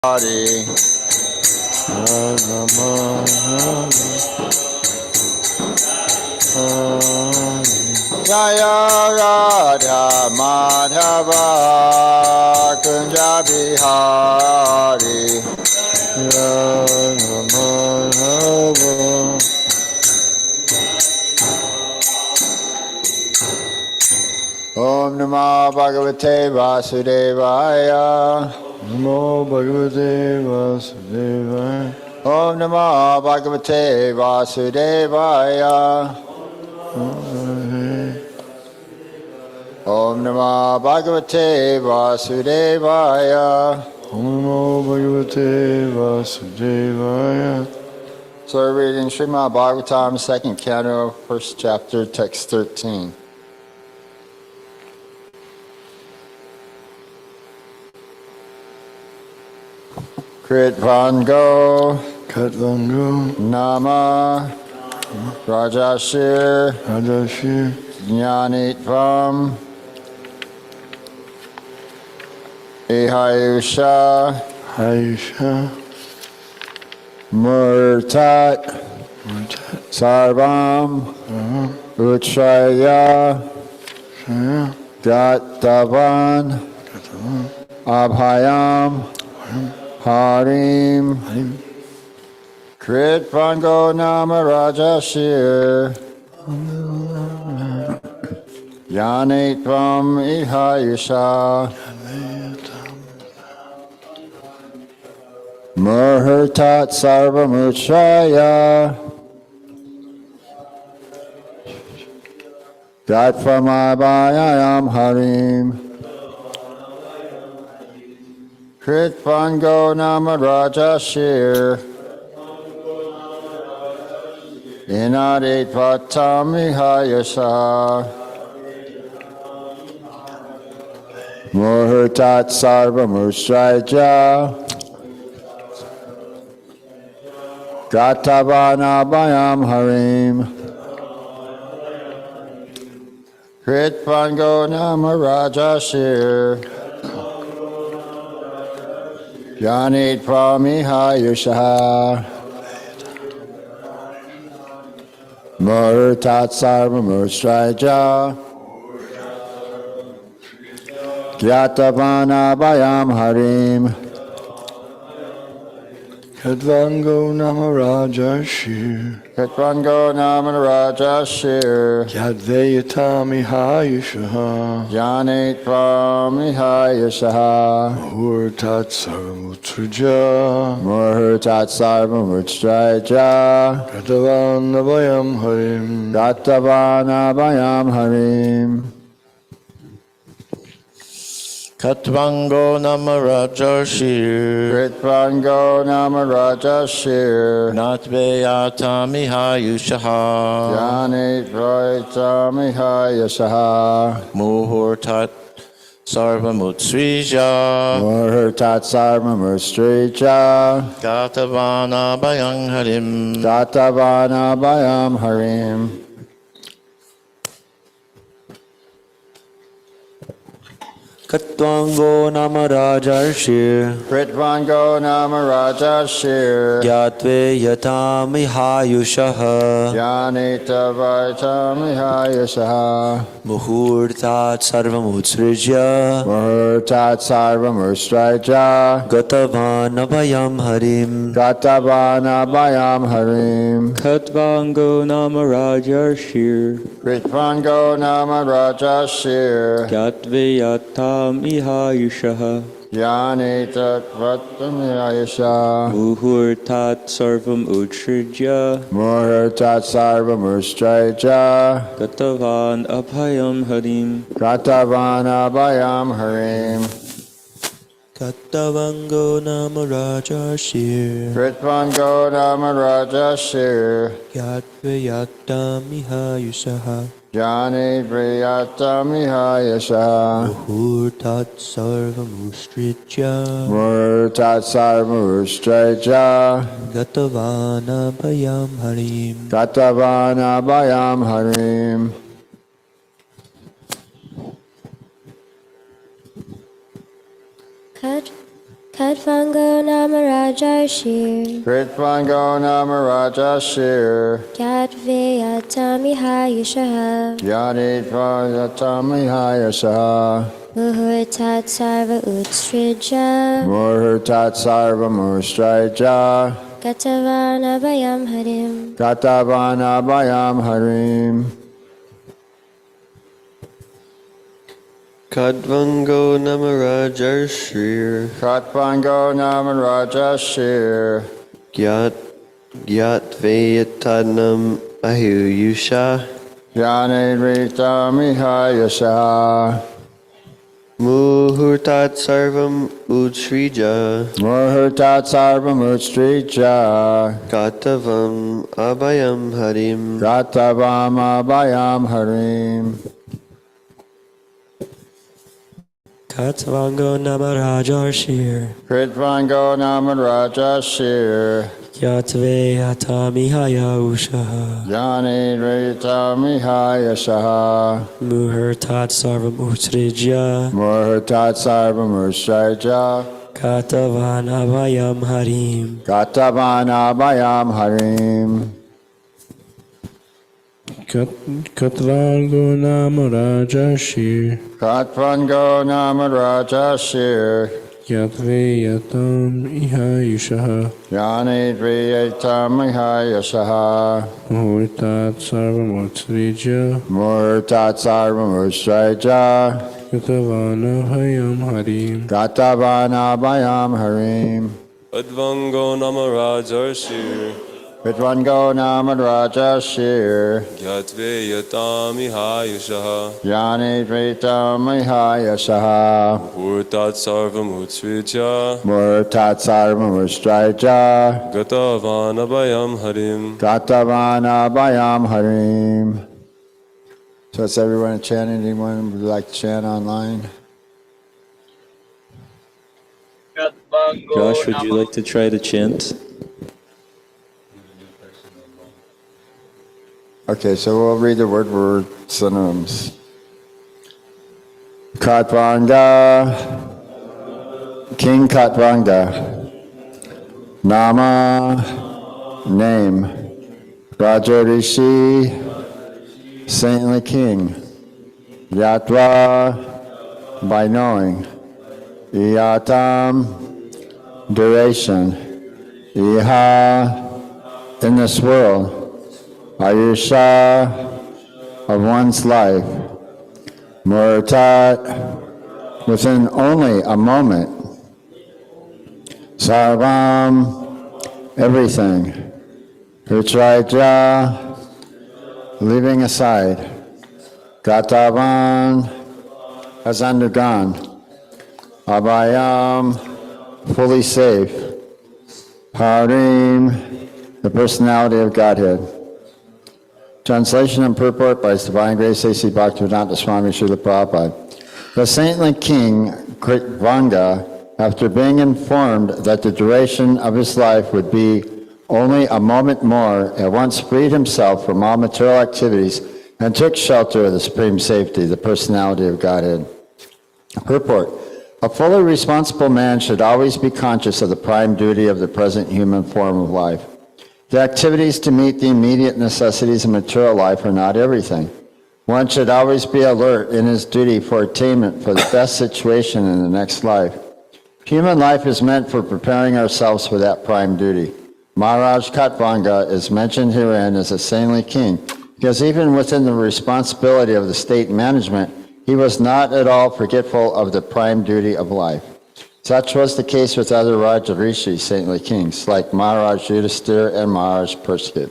Hari Jaya Radha Madhava Kunja Bihari Radha Madhava Om Namah Bhagavate Vasudevaya Namo Bhagavate Vasudevaya Om Namah Bhagavate Vasudevaya Om Namah Bhagavate Vasudevaya Om Namo Bhagavate Vasudevaya. So we're reading Srimad Bhagavatam, 2nd canto, 1st chapter, text 13. Kritvango Nama Rajashir Jnanitvam Ihayusha Murtat Sarvam Uchraya Gatavan Abhayam Harim Kritvango Nama Rajashir Yanitvam Ihayusha Murtat Sarvamuchaya Gattvamabayam Harim Kritvango Nama Rajashir Inaditvatam Ihayasa Murtat Sarvamuchaya Gatavanabayam Harim Kritvango Nama Rajashir Yanitvam Ihayusha Murtat Sarvamuchaya Gatavanabayam Harim Kritvango Nama Rajashir Yadvayatam Ihayushaha Yanitvam Ihayushaha Murtat Sarvamuchaya Gatavanabayam Harim Kritvango Nama Rajashir Natveyatam Ihayushaha Yanitvam Ihayushaha Muhurtat Sarvamutsrija Gatavanabayam Harim Kritvango Nama Rajashir Yatveyatam Ihayushaha Yanitvam Ihayushaha Muhurtat Sarvamutsrija Gatavanabayam Harim Kritvango Nama Rajashir Yatveyatam Ihayushaha Yanitvam Ihayusha Muhurtat Sarvamutsrija Gatavanabayam Harim Kritvango Nama Rajashir Yatveyatam Ihayushaha Yanitvam Ihayusha Muhurtat Sarvamutsrija Gatavanabayam Harim Kad Katvango Namarajarshir Kritvango Namarajashir Yatveyatami Yaditvayatamihayasha Muhurtat Sarva Utstrija Murtat Sarvamustraja Gatavana Bayam Harim Katavana Bayam Harim Kadvango Namarajarshir Kritvango Namarajashir Gyatveyatanam Ahuyusha Yaditvayatamihayasha Muhurtat Sarvam Utsrija Murtat Sarvamustrija Katavam Abhayam Harim Gatavama Bayam Harim Katvango Namarajarshir Kritvango Namarajashir Yatveyatami Ushaha Yani Ritamihayasha Muhurtat Sarvam Utrija Murtat Sarvamustraja Katavana Bayam Harim Gatavana Bayam Harim Katvango Namarajashir Katvango Namarajashir Yatveyatam Ihayushaha Yani Ritamihayasha Muhurtat Sarvamutrija Murtat Sarvamustraja Katavana Bhayam Harim Gatavana Bayam Harim Advango Namarajarshir Kritvango Namarajashir Yatveyatami Hayashaha Yani Ritamihayasha Muhurtat Sarvam Utsrija Murtat Sarvamustraja Gatavana Bayam Harim. Gatavana Bayam Harim. So it's everyone chanting. Anyone would like to chant online? Josh, would you like to try to chant? Okay, so we'll read the word synonyms. Katvanga, King Katvanga. Nama, name. Rajarishi, saintly king. Yatva, by knowing. Iyatam, duration. Iha, in this world. Ayusha, of one's life. Murtat, within only a moment. Sarvam, everything. Utraja, leaving aside. Gatavan, has undergone. Abhayam, fully safe. Harim, the personality of Godhead. Translation and purport by His Divine Grace A.C. Bhaktivedanta Swami Srila Prabhupada. The saintly king, Kritvanga, after being informed that the duration of his life would be only a moment more, at once freed himself from all material activities and took shelter of the supreme safety, the personality of Godhead. Purport. A fully responsible man should always be conscious of the prime duty of the present human form of life. The activities to meet the immediate necessities of material life are not everything. One should always be alert in his duty for attainment for the best situation in the next life. Human life is meant for preparing ourselves for that prime duty. Maharaj Katvanga is mentioned herein as a saintly king, because even within the responsibility of the state management, he was not at all forgetful of the prime duty of life. Such was the case with other Rajarishi, saintly kings, like Maharaj Yudhisthira and Maharaj Parikshit.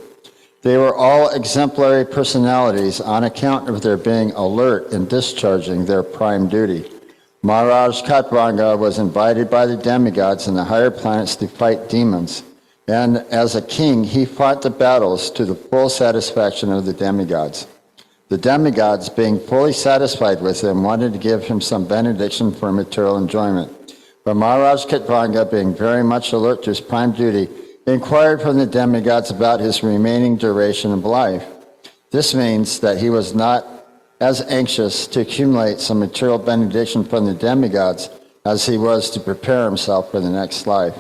They were all exemplary personalities on account of their being alert in discharging their prime duty. Maharaj Katvanga was invited by the demigods and the higher planets to fight demons, and as a king, he fought the battles to the full satisfaction of the demigods. The demigods, being fully satisfied with him, wanted to give him some benediction for material enjoyment. But Maharaj Katvanga, being very much alert to his prime duty, inquired from the demigods about his remaining duration of life. This means that he was not as anxious to accumulate some material benediction from the demigods as he was to prepare himself for the next life.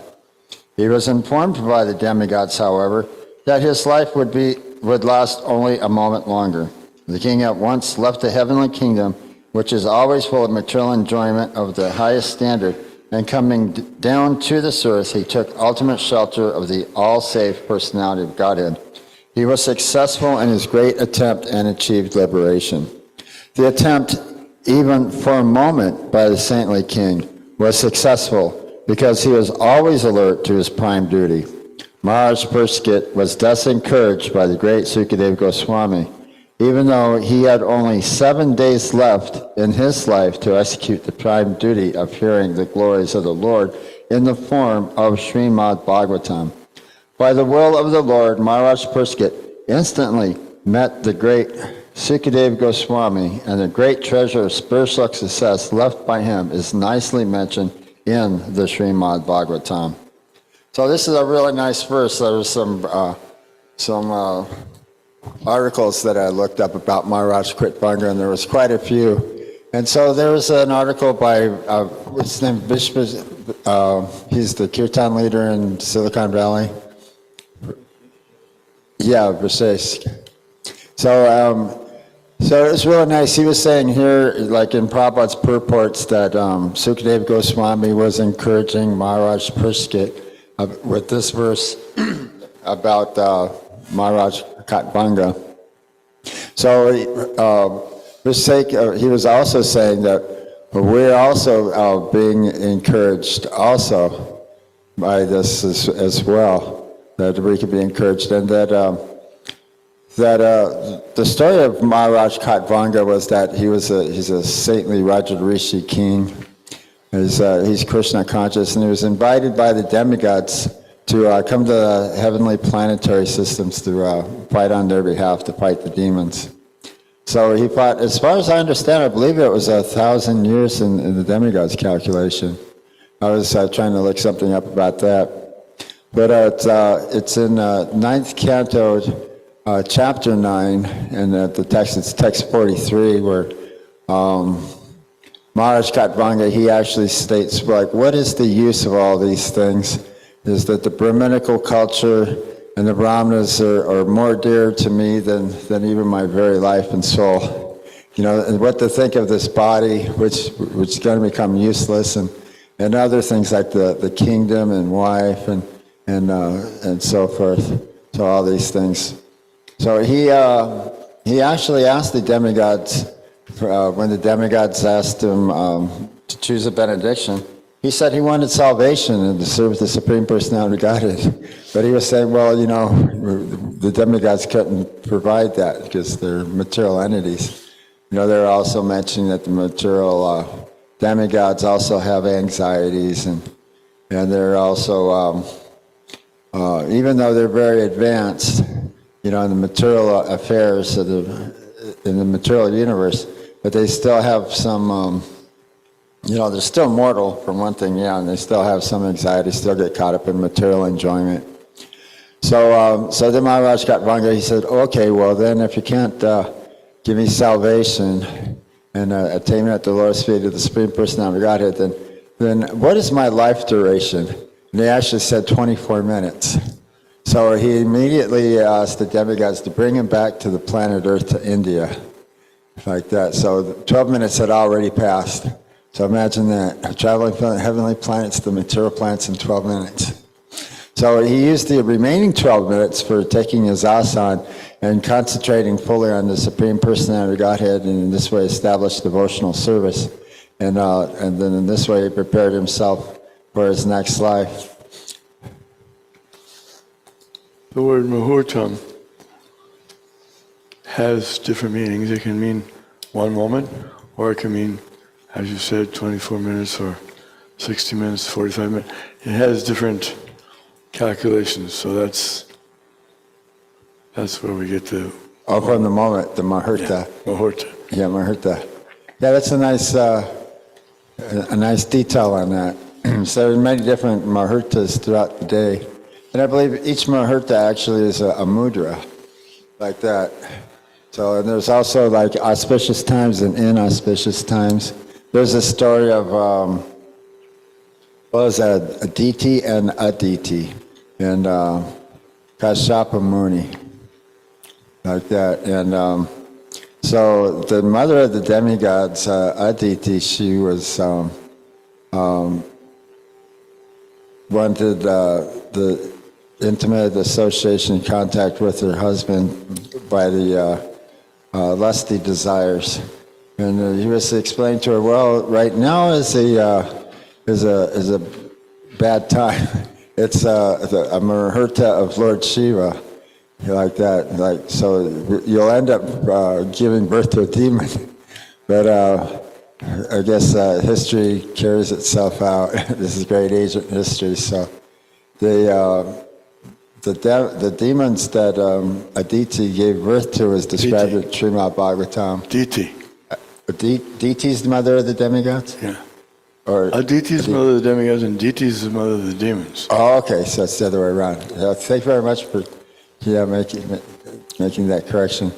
He was informed by the demigods, however, that his life would last only a moment longer. The king at once left the heavenly kingdom, which is always full of material enjoyment of the highest standard, and coming down to this earth, he took ultimate shelter of the all-safe personality of Godhead. He was successful in his great attempt and achieved liberation. The attempt, even for a moment, by the saintly king was successful because he was always alert to his prime duty. Maharaj Parikshit was thus encouraged by the great Sukadeva Goswami, even though he had only 7 days left in his life to execute the prime duty of hearing the glories of the Lord in the form of Srimad Bhagavatam. By the will of the Lord, Maharaj Parikshit instantly met the great Sukadeva Goswami, and the great treasure of spiritual success left by him is nicely mentioned in the Srimad Bhagavatam. So this is a really nice verse. There was some articles that I looked up about Maharaj Kritbanga, and there was quite a few. And so there was an article by, what's his name, Vishwa, he's the kirtan leader in Silicon Valley. Yeah, Vishesh. So it was really nice. He was saying here, like in Prabhupada's purports, that Sukadeva Goswami was encouraging Maharaj Parikshit with this verse about Maharaj Kritbanga. So he was also saying that we're also being encouraged also by this as well, that we could be encouraged, and that the story of Maharaj Kritbanga was that he's a saintly Rajarishi king. He's Krishna conscious, and he was invited by the demigods to come to the heavenly planetary systems to fight on their behalf, to fight the demons. So he fought, as far as I understand, I believe it was 1,000 years in the demigods calculation. I was trying to look something up about that. But it's in 9th canto, chapter 9, and the text, it's text 43, where Maharaj Kritbanga, he actually states, like, what is the use of all these things? Is that the Brahminical culture and the Brahmanas are more dear to me than even my very life and soul. You know, and what to think of this body, which is going to become useless, and other things like the kingdom and wife and so forth. So all these things. So he actually asked the demigods, when the demigods asked him to choose a benediction, he said he wanted salvation and to serve the Supreme Personality of Godhead. But he was saying, well, you know, the demigods couldn't provide that because they're material entities. You know, they're also mentioning that the material demigods also have anxieties, and they're also, even though they're very advanced, you know, in the material affairs of in the material universe, but they still have some, you know, they're still mortal, for one thing, yeah, and they still have some anxiety, still get caught up in material enjoyment. So then Maharaj Kritbanga, he said, okay, well then if you can't give me salvation and attainment at the Lord's feet of the Supreme Personality of Godhead, then what is my life duration? And they actually said 24 minutes. So he immediately asked the demigods to bring him back to the planet Earth, to India, like that. So the 12 minutes had already passed. So imagine that, traveling from the heavenly planets to material planets in 12 minutes. So he used the remaining 12 minutes for taking his asana and concentrating fully on the Supreme Personality of Godhead, and in this way established devotional service. And then in this way he prepared himself for his next life. The word muhurtam has different meanings. It can mean 1 moment, or it can mean, as you said, 24 minutes or 60 minutes, 45 minutes. It has different calculations, so that's where we get the... Oh, from the moment, the Mahurta. Yeah, Mahurta. Yeah, Mahurta. Yeah, that's a nice detail on that. So there's many different Mahurtas throughout the day. And I believe each Mahurta actually is a mudra, like that. So, and there's also like auspicious times and inauspicious times. There's a story of Well, it's a DT and Aditi, and Kashyapa Muni, like that. And so the mother of the demigods, Aditi, she was wanted the intimate association, contact with her husband by the lusty desires, and he was explaining to her, well, right now is a bad time. It's a Muhurta of Lord Shiva, like that. Like, so you'll end up giving birth to a demon. But I guess history carries itself out. This is great ancient history. So the demons that Aditi gave birth to is described in Srimad Bhagavatam. Diti. Aditi is the mother of the demigods? Yeah. Or Aditi is the mother of the demigods, and Diti is the mother of the demons. Oh, okay, so it's the other way around. Thank you very much for making that correction.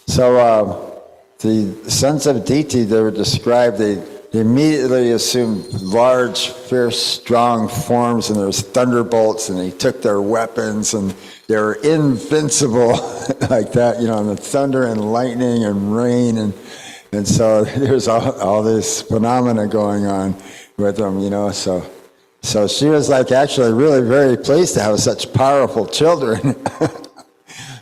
So the sons of Diti, they were described, they immediately assumed large, fierce, strong forms, and there was thunderbolts, and they took their weapons, and they were invincible, like that, and the thunder and lightning and rain, and so there's all this phenomena going on with them, So she was like actually really very pleased to have such powerful children.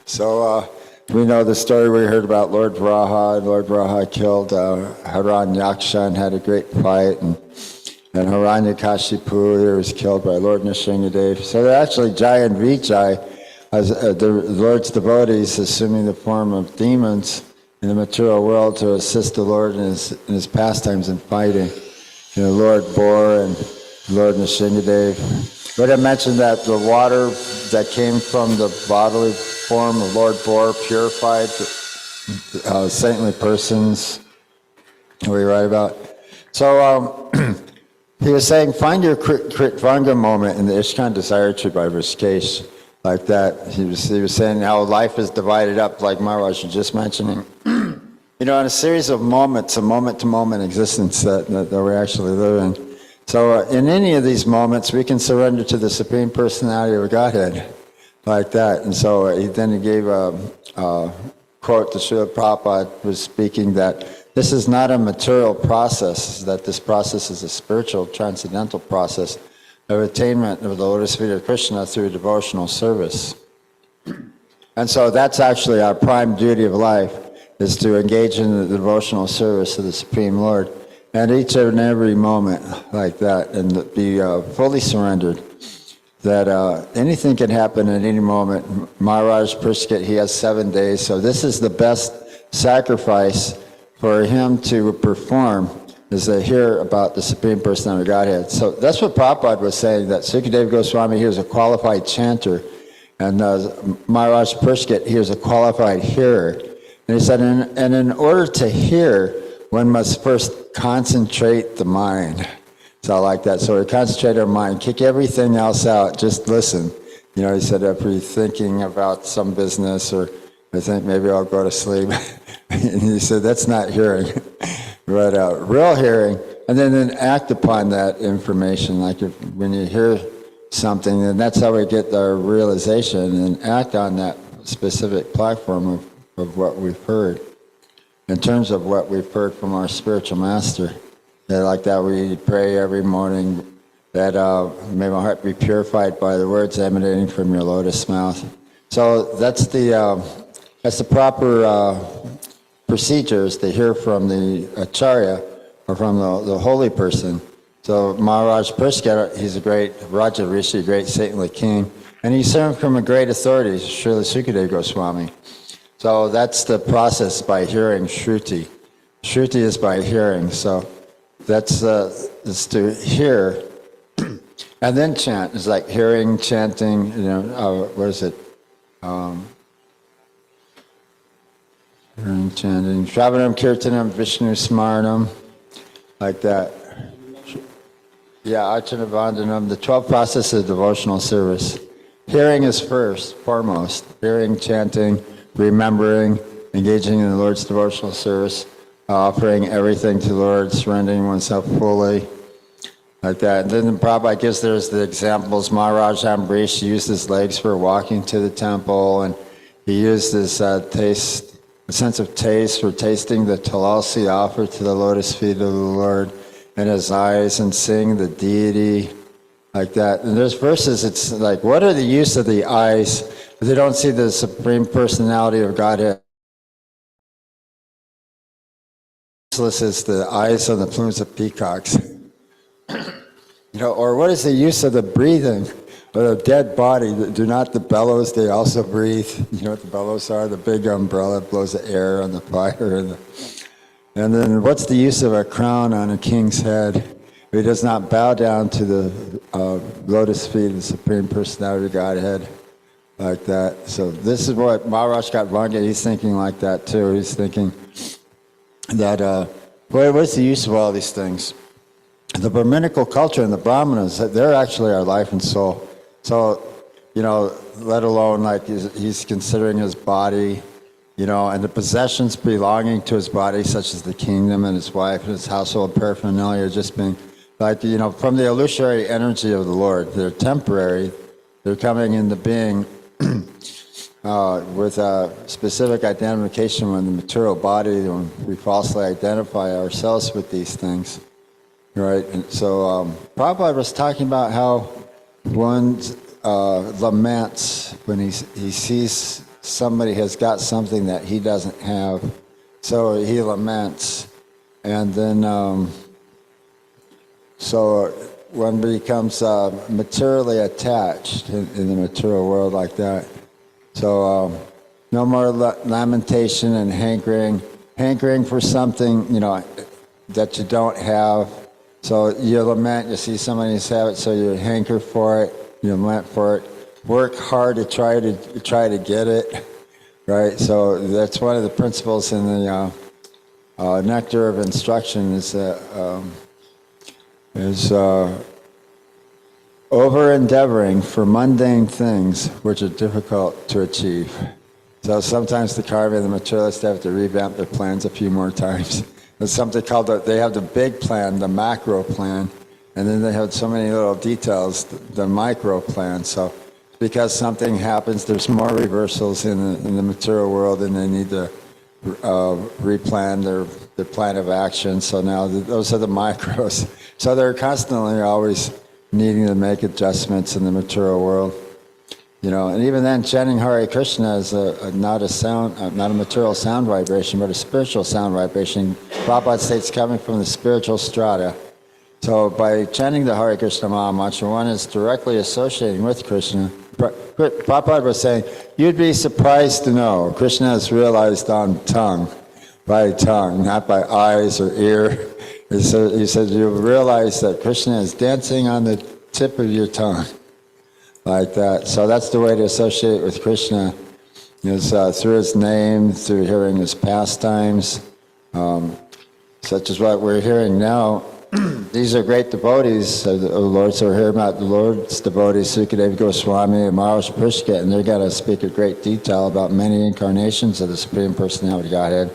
So we know the story we heard about Lord Vraha. Lord Vraha killed Hiranyaksha and had a great fight, and Hiranyakashipu was killed by Lord Nrsimhadev. So they're actually Jai and Vijay, as the Lord's devotees, assuming the form of demons in the material world to assist the Lord in his pastimes and fighting. Lord Bor and Lord Nrsimhadev. But I mentioned that the water that came from the bodily form of Lord Bor purified saintly persons. We write about. So he was saying, find your Kritvanga moment in the Ishkan Desire Tree by Rishikesh, like that. He was saying how life is divided up, like Maharaj was just mentioning. In a series of moments, a moment-to-moment existence that we're actually living. So in any of these moments, we can surrender to the Supreme Personality of Godhead, like that. And so he gave a quote to Srila Prabhupada, was speaking that this is not a material process, that this process is a spiritual, transcendental process of attainment of the lotus feet of Krishna through devotional service. And so that's actually our prime duty of life, is to engage in the devotional service of the Supreme Lord at each and every moment, like that, and be fully surrendered. That anything can happen at any moment. Maharaj Prishket, he has 7 days, so this is the best sacrifice for him to perform, is to hear about the Supreme Personality of Godhead. So that's what Prabhupada was saying, that Sukadeva Goswami, he was a qualified chanter, and Maharaj Prishket, he was a qualified hearer. And he said, and in order to hear, one must first concentrate the mind. So like that. So we concentrate our mind, kick everything else out, just listen. He said, if you're thinking about some business, or I think maybe I'll go to sleep. And he said, that's not hearing. But real hearing, and then act upon that information. Like when you hear something, then that's how we get our realization and act on that specific platform of what we've heard, in terms of what we've heard from our spiritual master. That like that, we pray every morning that may my heart be purified by the words emanating from your lotus mouth. So that's the proper procedures to hear from the acharya, or from the holy person. So Maharaj Prishket, he's a great Raja Rishi, great saintly king, and he's served from a great authority, Srila Sukadeva Goswami. So that's the process, by hearing Shruti. Shruti is by hearing, so that's is to hear and then chant. It's like hearing, chanting, what is it? Hearing, chanting, Shravanam, Kirtanam, Vishnu Smaranam, like that. Yeah, Archana Vandhanam, the 12 processes of devotional service. Hearing is foremost. Hearing, chanting, remembering, engaging in the Lord's devotional service, offering everything to the Lord, surrendering oneself fully, like that. And then Prabhupada gives there's the examples. Maharaj Ambrish used his legs for walking to the temple, and he used his taste, a sense of taste for tasting the tulasi offered to the lotus feet of the Lord, and his eyes and seeing the deity, like that. And there's verses, it's like, what are the use of the eyes if they don't see the Supreme Personality of Godhead? Useless as the eyes on the plumes of peacocks. Or what is the use of the breathing of a dead body? Do not the bellows, they also breathe? You know what the bellows are? The big umbrella blows the air on the fire. And then what's the use of a crown on a king's head if he does not bow down to the lotus feet of the Supreme Personality of Godhead? Like that. So this is what Maharaj Gatvanga, he's thinking like that too. He's thinking that, what's the use of all these things? The Brahminical culture and the Brahmanas, they're actually our life and soul. So, let alone like he's considering his body, and the possessions belonging to his body, such as the kingdom and his wife and his household paraphernalia, just being like, from the illusory energy of the Lord. They're temporary. They're coming into being with a specific identification with the material body, when we falsely identify ourselves with these things. Right, and so Prabhupada was talking about how one laments when he sees somebody has got something that he doesn't have, so he laments, and then so one becomes materially attached in the material world like that. So no more lamentation and hankering for something that you don't have. So you lament, you see somebody else have it, so you hanker for it, you lament for it, work hard to try to get it, right? So that's one of the principles in the nectar of instruction is over endeavoring for mundane things which are difficult to achieve. So sometimes the karma and the materialists have to revamp their plans a few more times. There's something called, they have the big plan, the macro plan, and then they have so many little details, the micro plan. So because something happens, there's more reversals in the material world, and they need to replan their plan of action. So now those are the micros. So they're constantly always needing to make adjustments in the material world. And even then, chanting Hare Krishna is not a material sound vibration, but a spiritual sound vibration. Prabhupada states coming from the spiritual strata. So by chanting the Hare Krishna Maha Mantra, one is directly associating with Krishna. Prabhupada was saying, you'd be surprised to know Krishna is realized on tongue, by tongue, not by eyes or ear. He said you realize that Krishna is dancing on the tip of your tongue. Like that. So that's the way to associate with Krishna, is through his name, through hearing his pastimes, such as what we're hearing now. These are great devotees of the Lord. So we're hearing about the Lord's devotees, Sukadeva Goswami and Maharaj Prishket, and they're going to speak in great detail about many incarnations of the Supreme Personality of Godhead.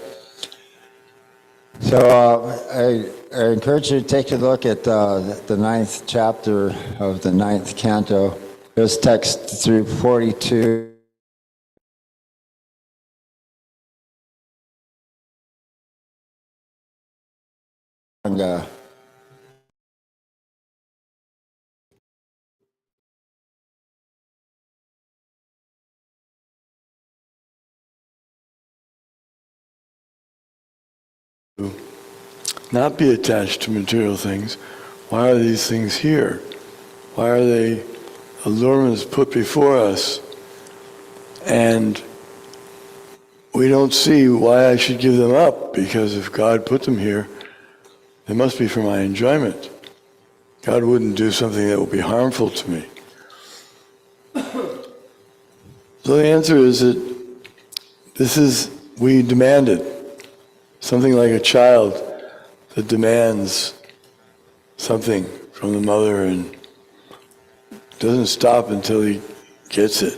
So I encourage you to take a look at the 9th chapter of the 9th canto. There's text through 42. And, not be attached to material things. Why are these things here? Why are they allurements put before us? And we don't see why I should give them up, because if God put them here, they must be for my enjoyment. God wouldn't do something that would be harmful to me. So the answer is that we demand it. Something like a child that demands something from the mother and doesn't stop until he gets it.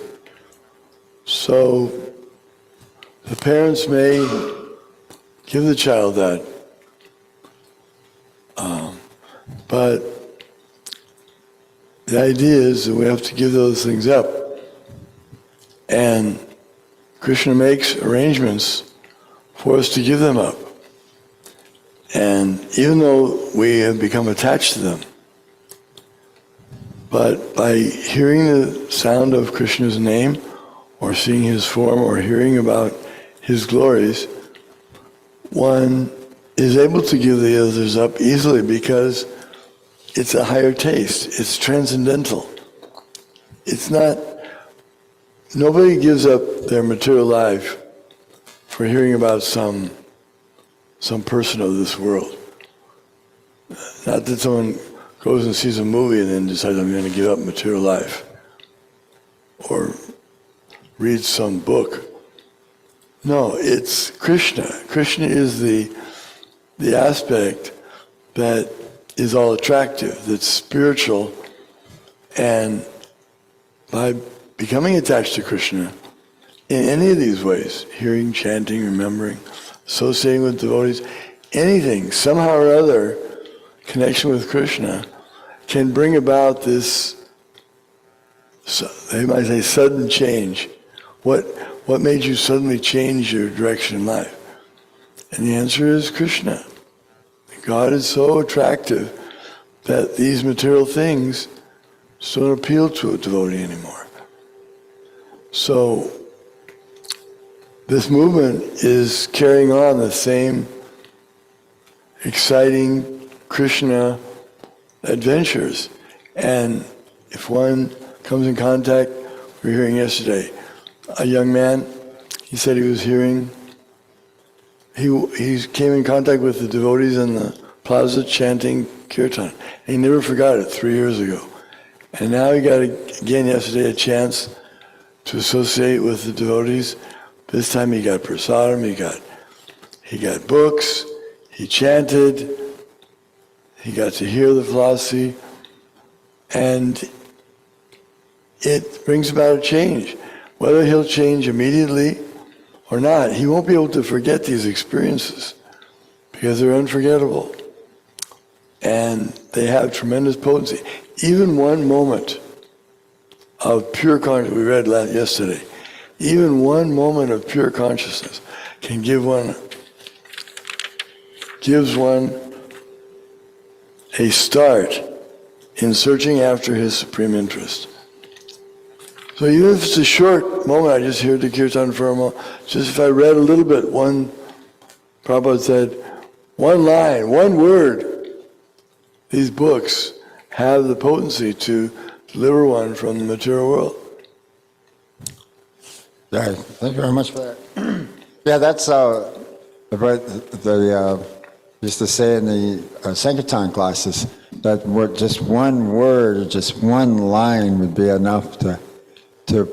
So the parents may give the child that, but the idea is that we have to give those things up. And Krishna makes arrangements for us to give them up. And even though we have become attached to them, but by hearing the sound of Krishna's name, or seeing his form, or hearing about his glories, one is able to give the others up easily because it's a higher taste. It's transcendental. It's not, nobody gives up their material life for hearing about some person of this world. Not that someone goes and sees a movie and then decides, I'm going to give up material life, or reads some book. No, it's Krishna. Krishna is the aspect that is all attractive, that's spiritual, and by becoming attached to Krishna in any of these ways, hearing, chanting, remembering, associating with devotees, anything, somehow or other, connection with Krishna, can bring about this, they might say, sudden change. What made you suddenly change your direction in life? And the answer is Krishna. God is so attractive that these material things just don't appeal to a devotee anymore. So this movement is carrying on the same exciting Krishna adventures. And if one comes in contact, we were hearing yesterday, a young man, he said he was hearing, he came in contact with the devotees in the plaza chanting kirtan. And he never forgot it 3 years ago. And now he got, again yesterday, a chance to associate with the devotees. This time he got prasadam, he got books, he chanted, he got to hear the philosophy, and it brings about a change. Whether he'll change immediately or not, he won't be able to forget these experiences because they're unforgettable. And they have tremendous potency. Even one moment of pure consciousness, we read yesterday, even one moment of pure consciousness can gives one a start in searching after his supreme interest. So even if it's a short moment, I just hear the kirtan for a moment, just if I read a little bit, Prabhupada said, one line, one word, these books have the potency to deliver one from the material world. Yeah, thank you very much for that. Yeah, that's used to say in the Sankirtan classes that just one word or just one line would be enough to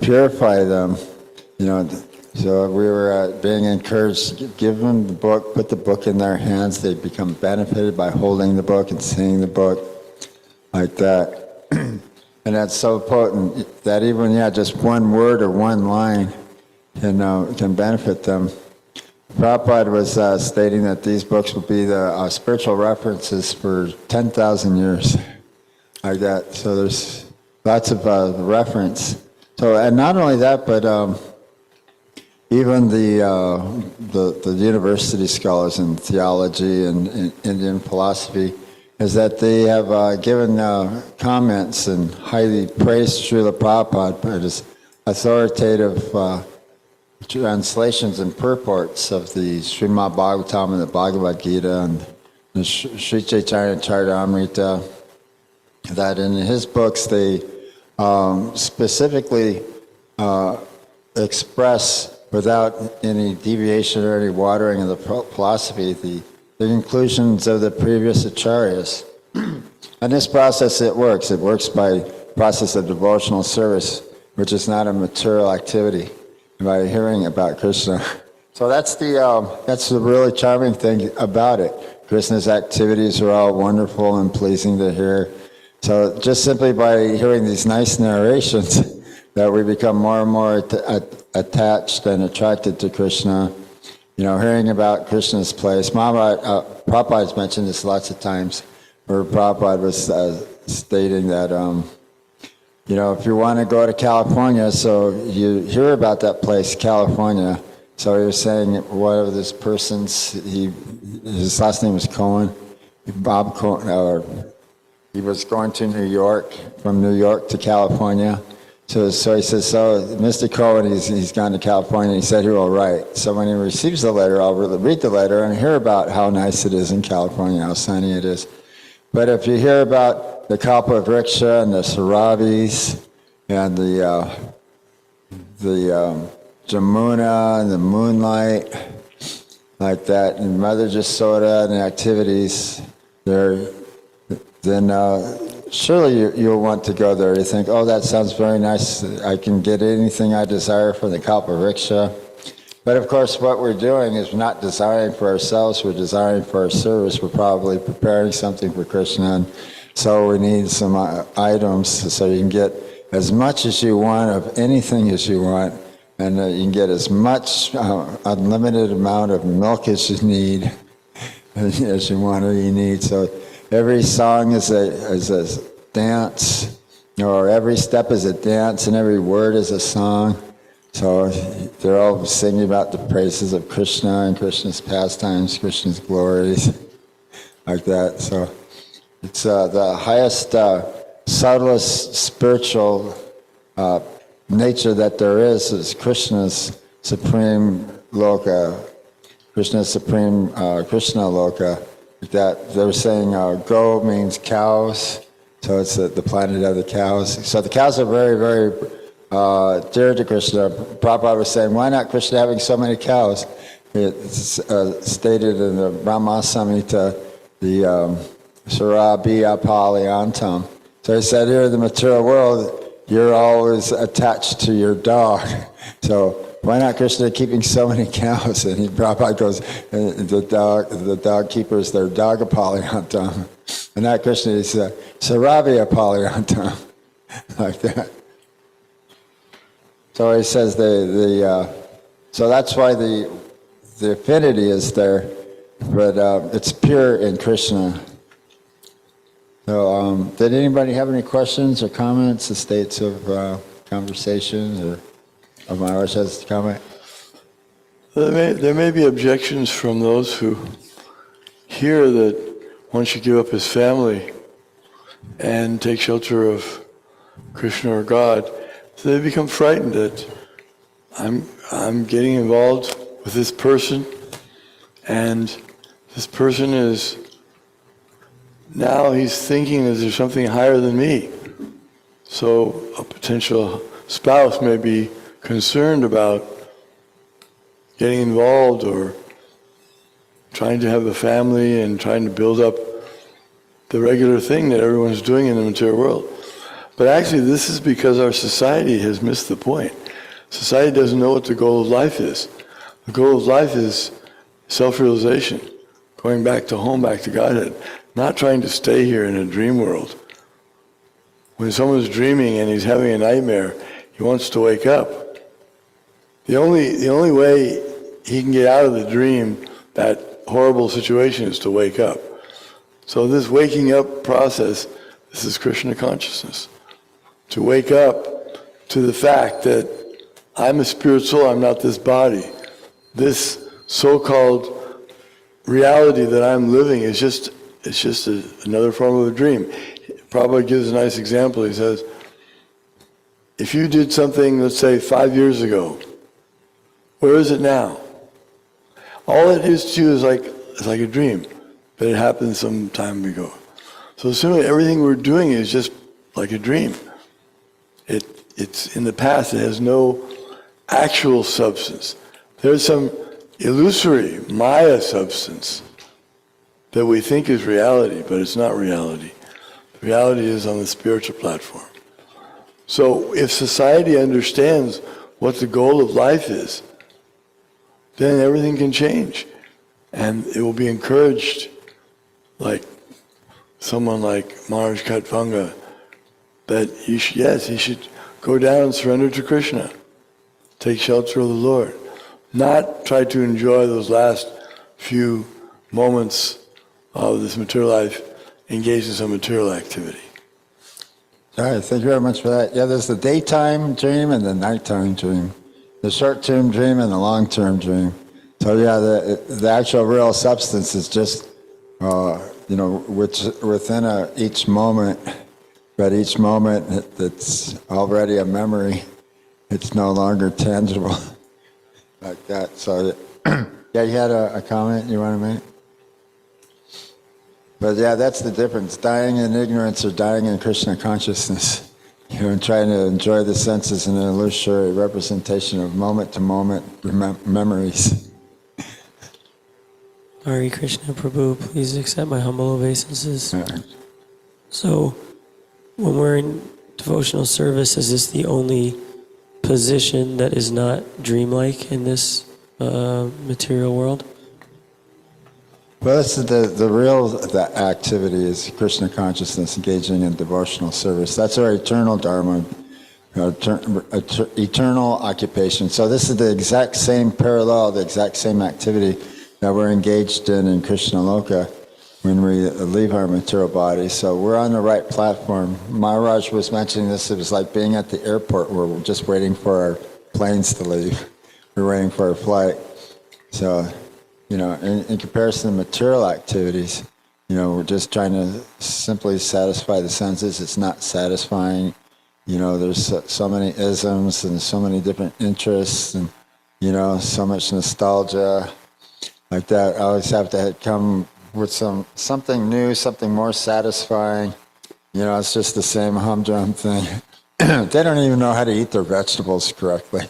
purify them. You know, so we were being encouraged to give them the book, put the book in their hands. They become benefited by holding the book and seeing the book like that. And that's so potent that even, just one word or one line can benefit them. Prabhupada was stating that these books will be the spiritual references for 10,000 years, like that. So there's lots of reference. So, and not only that, but even the university scholars in theology and in Indian philosophy, is that they have given comments and highly praised Srila Prabhupada for his authoritative translations and purports of the Srimad Bhagavatam and the Bhagavad Gita and the Sri Chaitanya Charitamrita, that in his books they specifically express, without any deviation or any watering of the philosophy, the conclusions of the previous acharyas. And this process, it works. It works by process of devotional service, which is not a material activity, by hearing about Krishna. So that's the really charming thing about it. Krishna's activities are all wonderful and pleasing to hear. So just simply by hearing these nice narrations, that we become more and more attached and attracted to Krishna. You know, hearing about Krishna's place. Prabhupada's mentioned this lots of times, where Prabhupada was stating that you know, if you want to go to California, so you hear about that place, California. So he was saying one of this person's, his last name was Cohen, Bob Cohen, or he was going to New York, from New York to California. So he says, so Mr. Cohen, he's gone to California. He said he will write. So when he receives the letter, I'll read the letter and hear about how nice it is in California, how sunny it is. But if you hear about the Kalpavriksha and the Sarabis and the Jamuna and the moonlight, like that, and Mother Jasoda and the activities there, then surely you'll want to go there. You think, oh, that sounds very nice. I can get anything I desire from the Kalpavriksha. But of course, what we're doing is we're not desiring for ourselves, we're desiring for our service. We're probably preparing something for Krishna. And so we need some items so you can get as much as you want of anything as you want. And you can get as much unlimited amount of milk as you need, as you want or you need. So every song is a dance, or every step is a dance, and every word is a song. So they're all singing about the praises of Krishna and Krishna's pastimes, Krishna's glories, like that. So it's the highest, subtlest spiritual nature that there is Krishna's supreme loka, Krishna's supreme Krishna loka. That they were saying go means cows, so it's the planet of the cows. So the cows are very, very dear to Krishna. Prabhupada was saying, why not Krishna having so many cows? It's stated in the Brahma Samhita, the Sarabiya Palyantam. So he said, here in the material world, you're always attached to your dog. So why not Krishna keeping so many cows? And Prabhupada goes, the dog keepers, they're Dogapalyantam. And not Krishna, he's Sarabhiya Palyantam, like that. So he says so that's why the affinity is there, but it's pure in Krishna. So did anybody have any questions or comments, the states of conversations, or Maharaj has a comment? There may be objections from those who hear that one should give up his family and take shelter of Krishna or God. So they become frightened that I'm getting involved with this person, and this person is now he's thinking that there's something higher than me. So a potential spouse may be concerned about getting involved or trying to have a family and trying to build up the regular thing that everyone's doing in the material world. But actually, this is because our society has missed the point. Society doesn't know what the goal of life is. The goal of life is self-realization, going back to home, back to Godhead, not trying to stay here in a dream world. When someone's dreaming and he's having a nightmare, he wants to wake up. The only way he can get out of the dream, that horrible situation, is to wake up. So this waking up process, this is Krishna consciousness. To wake up to the fact that I'm a spirit soul, I'm not this body. This so-called reality that I'm living is just another form of a dream. Prabhupada gives a nice example. He says, if you did something, let's say 5 years ago, where is it now? All it is to you is like a dream, but it happened some time ago. So similarly, everything we're doing is just like a dream. It's in the past, it has no actual substance. There's some illusory Maya substance that we think is reality, but it's not reality. The reality is on the spiritual platform. So if society understands what the goal of life is, then everything can change. And it will be encouraged, like someone like Maharaj Katvanga, that he should go down and surrender to Krishna, take shelter of the Lord, not try to enjoy those last few moments of this material life, engaged in some material activity. All right, thank you very much for that. Yeah, there's the daytime dream and the nighttime dream, the short-term dream and the long-term dream. So yeah, the actual real substance is just, which within each moment, but each moment it's already a memory. It's no longer tangible like that. So yeah, you had a comment you want to make? But yeah, that's the difference. Dying in ignorance or dying in Krishna consciousness. And trying to enjoy the senses in an illusory representation of moment-to-moment memories. Hare Krishna, Prabhu, please accept my humble obeisances. Right. So, when we're in devotional service, is this the only position that is not dreamlike in this material world? Well, that's the real activity is Krishna consciousness, engaging in devotional service. That's our eternal dharma, eternal occupation. So this is the exact same parallel, the exact same activity that we're engaged in Krishna Loka when we leave our material body. So we're on the right platform. Maharaj was mentioning this. It was like being at the airport where we're just waiting for our planes to leave. We're waiting for our flight. So, in comparison to material activities, we're just trying to simply satisfy the senses. It's not satisfying. There's so many isms and so many different interests and, so much nostalgia like that. I always have to come with something new, something more satisfying. It's just the same humdrum thing. They don't even know how to eat their vegetables correctly.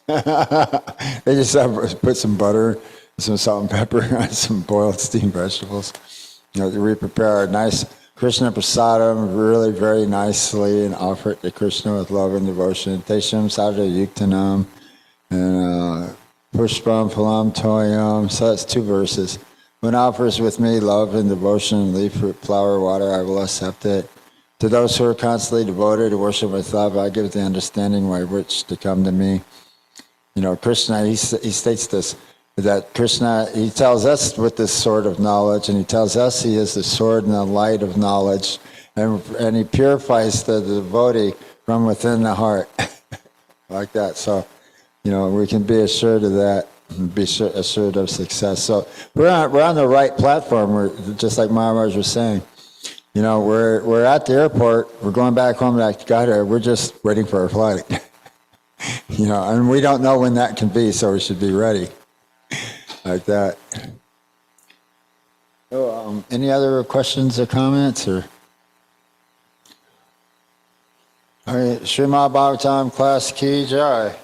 They just put some butter, some salt and pepper on some boiled steamed vegetables. We prepare a nice Krishna prasadam really very nicely and offer it to Krishna with love and devotion. Tesham sadha yuktanam and pushpam phalam toyam. So that's 2 verses. When offers with me love and devotion, leaf, fruit, flower, water, I will accept it. To those who are constantly devoted to worship with love, I give the understanding by which to come to me. Krishna, he states this, that Krishna, he tells us with this sword of knowledge, and he tells us he is the sword and the light of knowledge, and he purifies the devotee from within the heart, like that. So, we can be assured of that, and be assured of success. So we're on the right platform. We're just like Maharaj was saying. We're at the airport. We're going back home to Calcutta. We're just waiting for our flight. And we don't know when that can be, so we should be ready. Like that. So, any other questions or comments? All right, Srimad Bhagavatam class ki jai.